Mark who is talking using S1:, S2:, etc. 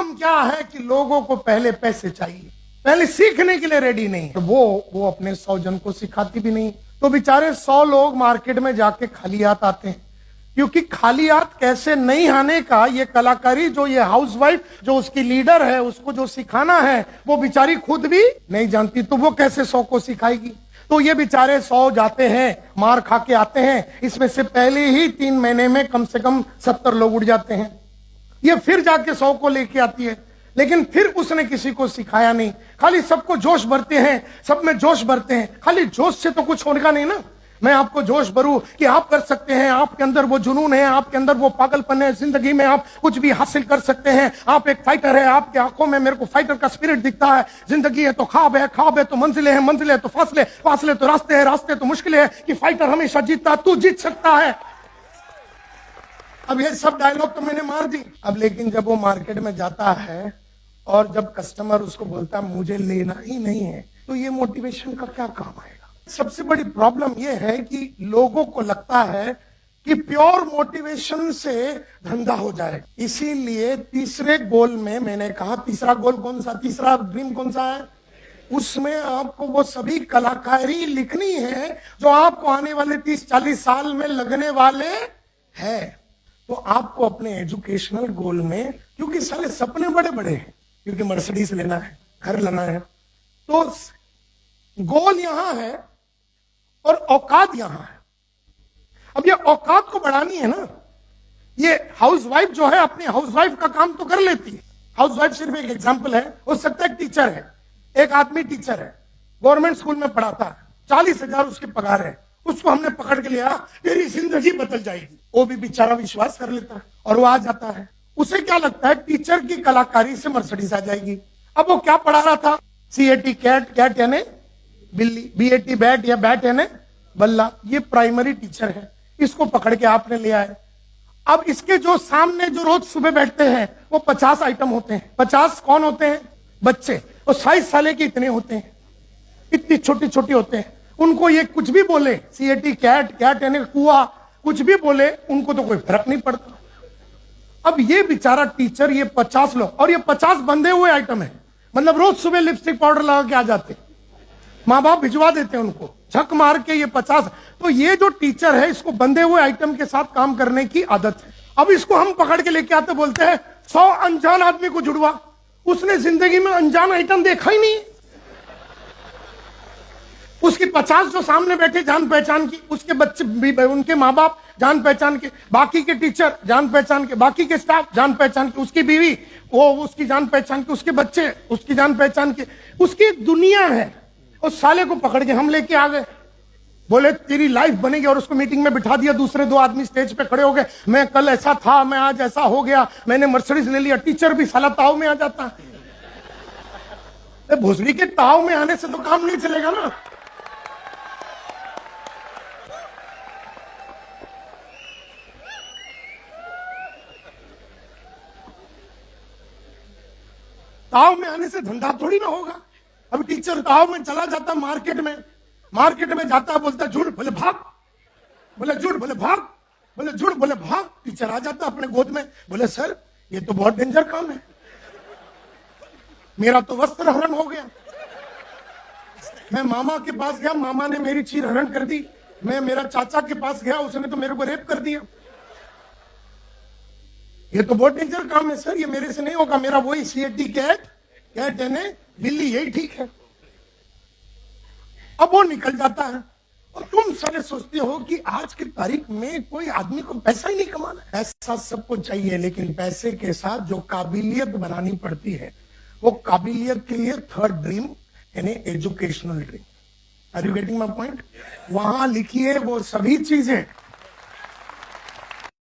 S1: Problem क्या है कि लोगों को पहले पैसे चाहिए, पहले सीखने के लिए रेडी नहीं है। तो वो अपने 100 जन को सिखाती भी नहीं, तो बेचारे 100 लोग मार्केट में जाके खाली हाथ आते हैं। क्योंकि खाली हाथ कैसे नहीं आने का ये कलाकारी, जो ये हाउसवाइफ जो उसकी लीडर है उसको जो सिखाना है वो बेचारी खुद भी नहीं जानती, तो वो कैसे 100 को सिखाएगी। तो ये बेचारे 100 जाते हैं, मार खा के आते हैं। इसमें से पहले ही 3 महीने में कम से कम 70 लोग उड़ जाते हैं। ये फिर जाके 100 को लेके आती है, लेकिन फिर उसने किसी को सिखाया नहीं। खाली सबको जोश भरते हैं, सब में जोश भरते हैं। खाली जोश से तो कुछ होगा नहीं ना। मैं आपको जोश भरूं कि आप कर सकते हैं, आपके अंदर वो जुनून है, आपके अंदर वो पागलपन है, जिंदगी में आप कुछ भी हासिल कर सकते हैं, आप एक फाइटर है, आपकी आंखों में मेरे को फाइटर का स्पिरिट दिखता है। जिंदगी है तो ख्वाब है, ख्वाब है तो मंजिलें हैं, मंजिलें तो फासले, फासले तो रास्ते हैं, रास्ते तो मुश्किलें हैं, कि फाइटर हमेशा जीतता, तू जीत सकता है। अब ये सब डायलॉग तो मैंने मार दी। अब लेकिन जब वो मार्केट में जाता है और जब कस्टमर उसको बोलता है मुझे लेना ही नहीं है, तो ये मोटिवेशन का क्या काम आएगा। सबसे बड़ी प्रॉब्लम ये है कि लोगों को लगता है कि प्योर मोटिवेशन से धंधा हो जाए। इसीलिए तीसरे गोल में मैंने कहा, तीसरा गोल कौन सा, तीसरा ड्रीम कौन सा है, उसमें आपको वो सभी कलाकारी लिखनी है जो आपको आने वाले 30-40 साल में लगने वाले हैं। तो आपको अपने एजुकेशनल गोल में, क्योंकि सारे सपने बड़े बड़े हैं, क्योंकि मर्सिडीज लेना है, घर लेना है, तो गोल यहां है और औकात यहां है। अब ये औकात को बढ़ानी है ना। ये हाउसवाइफ जो है अपनी हाउसवाइफ का काम तो कर लेती है। हाउसवाइफ सिर्फ एक एग्जांपल है, हो सकता है टीचर है, एक आदमी टीचर है, गवर्नमेंट स्कूल में पढ़ाता है, 40,000 उसकी पगार है, उसको हमने पकड़ के लिया, तेरी जिंदगी बदल जाएगी। वो भी बेचारा विश्वास कर लेता है और वो आ जाता है। उसे क्या लगता है टीचर की कलाकारी से मर्सिडीज आ जाएगी। अब वो क्या पढ़ा रहा था, CAT कैट, कैट यानी बिल्ली, BAT बैट या बैट यानी बल्ला, ये प्राइमरी टीचर है। इसको पकड़ के आपने लिया है। अब इसके जो सामने जो रोज सुबह बैठते हैं वो 50 आइटम होते हैं। 50 कौन होते हैं, बच्चे, और 22 साल के इतने होते हैं, इतनी छोटी छोटी होते हैं। उनको ये कुछ भी बोले, CAT कैट, कैट यानी कुआ, कुछ भी बोले, उनको तो कोई फर्क नहीं पड़ता। अब ये बेचारा टीचर, ये 50 लोग, और ये 50 बंधे हुए आइटम है, मतलब रोज सुबह लिपस्टिक पाउडर लगा के आ जाते, माँ बाप भिजवा देते हैं उनको झक मार के, ये 50। तो ये जो टीचर है इसको बंधे हुए आइटम के साथ काम करने की आदत है। अब इसको हम पकड़ के लेके आते, बोलते हैं 100 अनजान आदमी को जुड़वा, उसने जिंदगी में अनजान आइटम देखा ही नहीं। उसकी 50 जो सामने बैठे जान पहचान की, उसके बच्चे भी, उनके माँ बाप जान पहचान के, बाकी के टीचर जान पहचान के, बाकी के स्टाफ जान पहचान के, उसकी बीवी वो उसकी जान पहचान के, उसके बच्चे उसकी जान पहचान के, उसकी दुनिया है। उस साले को पकड़ के हम लेके आ गए, बोले तेरी लाइफ बनेगी, और उसको मीटिंग में बिठा दिया। दूसरे 2 आदमी स्टेज पे खड़े हो गए, मैं कल ऐसा था, मैं आज ऐसा हो गया, मैंने मर्सिडीज ले लिया। टीचर भी साला ताव में आ जाता है। भोसड़ी के ताव में आने से तो काम नहीं चलेगा ना। ताव में आने से धंधा थोड़ी ना होगा। अब टीचर ताव में चला जाता, मार्केट में जाता, बोलता झूठ, बोले भाग, बोले झूठ, बोले भाग, बोले झूठ, बोले भाग। टीचर आ जाता अपने गोद में, बोले सर ये तो बहुत डेंजर काम है, मेरा तो वस्त्र हरण हो गया। मैं मामा के पास गया, मामा ने मेरी चीर हरण कर दी। मैं मेरा चाचा के पास गया, उसने तो मेरे को रेप कर दिया। ये तो बहुत डेंजर काम है सर, ये मेरे से नहीं होगा, मेरा वही CAT कैट, कैट यानी बिल्ली, यही ठीक है। अब वो निकल जाता है, और तुम सारे सोचते हो कि आज की तारीख में कोई आदमी को पैसा ही नहीं कमाना है। पैसा सबको चाहिए, लेकिन पैसे के साथ जो काबिलियत बनानी पड़ती है, वो काबिलियत के लिए थर्ड ड्रीम यानी educational dream. Are you getting my point? वहां लिखिए वो सभी चीजें